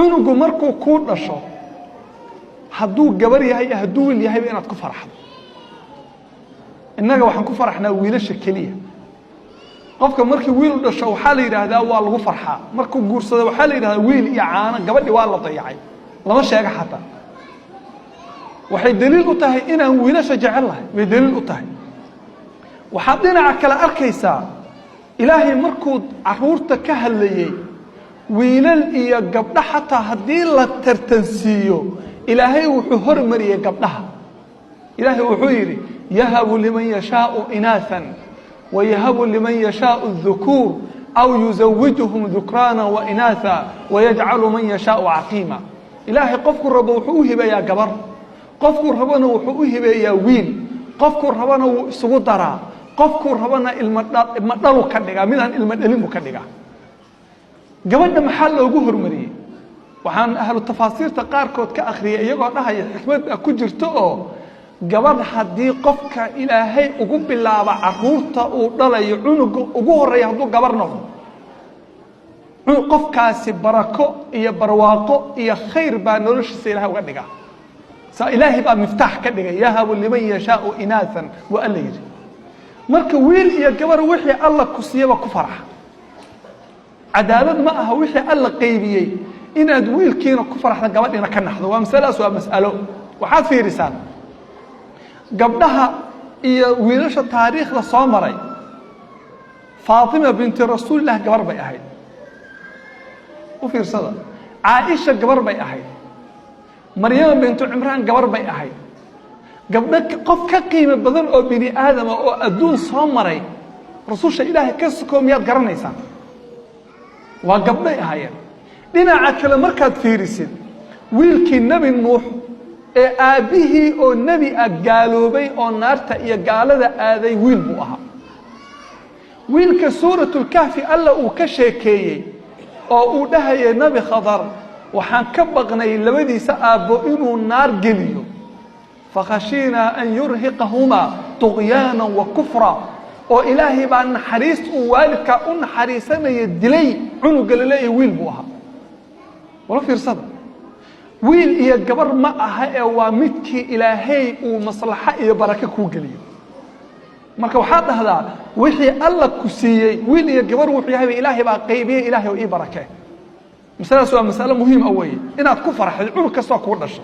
cunugu markuu ku dhasho hadduu gabar yahay hadduu wiil yahay inaad ku faraxdo innaga waxaan ku faraxnaa wiilasha kaliya qofka markii wiil u dhasho waxa la yiraahdaa waa lagu farxaa markuu guursado waxa la yiraahdaa wiil iyo caana gabadhi waa la dayacay lama sheega xataa waxay daliil u tahay inaan wiilasha jecel lahay way daliil u tahay waxa dhinaca kale arkaysaa ilaahay markuu caruurta ka hadlayay wiilal iyo gabdha xataa haddii la tartansiiyo ilaahay wuxuu hormariyay gabdhaha ilaahay wuxuu yiri yahabu liman yashaa'u inathan wa yahabu liman yashaa'u adh-dhukur aw yuzawwijuhum dhukrana wa inatha wa yaj'alu man yashaa'u 'aqima ilaahay qofku rabo wuxuu u hibayaa gabar qofku rabana wuxuu u hibayaa wiil qofku rabana wuu isugu daraa qofku rabana ilma dhalu ka dhiga midaan ilma dhalin ka dhiga gabadha maxaa loogu hormariyay waxaan ahlu tafaasiirta qaarkood ka akhriyay iyagoo dhahaya xikmad ku jirto oo gabadh haddii qofka ilaahay ugu bilaabo caruurta uu dhalayo cunuga ugu horeeya hadduu gabar noqdo qofkaasi barako iyo barwaaqo iyo khayr baa noloshiisa ilaahay uga dhiga sa ilaahay baa miftaax ka dhigay yahabu liman yashaa'u inathan wa alayr marka wiil iyo gabar wixii alla ku siiyaba ku farax cadaalad ma aha wixii alla qaybiyay inaad wiilkiina ku faraxda gabadhina ka naxdo waa mas'alo waxaad fiirisaan gabdhaha iyo wiilasha taariikhda soo maray Faatima binti Rasuulillah gabar bay ahayd u fiirsada Aisha gabar bay ahayd Maryam bintu Imraan gabar bay ahayd gabdha qof ka qiimo badan oo bini aadam oo adduun soo maray rasuusha Ilaahay ka soo miyaad garanaysaa waa gabdhay ahaayeen dhinaca kale markaad fiirisid wiilkii nabi nuux ee aabihii oo nabi gaaloobay oo naarta iyo gaalada aaday wiil buu ahaa wiilka suuratul kahfi alla uu ka sheekeeyay oo uu dhahayay nabi khadar waxaan ka baqnay labadiisa aabbo inuu naar geliyo fakhashina an yurhiqahuma tughyaana wa kufra oo ilaahay baa naxariis uu waalidka u naxariisanaya dilay cunuga leeyahay wiil buu ahaa wala fiirsada wiil iyo gabar ma aha ee waa midkii ilaahay uu maslaxa iyo baraka ku galiyo marka waxa dhahdaa wixii alla ku siiyay wiil iyo gabar wuxuu yahay ilaahay baa qaybiyay ilaahay oo ii barakay mas'alaas waa mas'alo muhiim ah weeye inaad ku faraxdo cunug kasta ku dhasho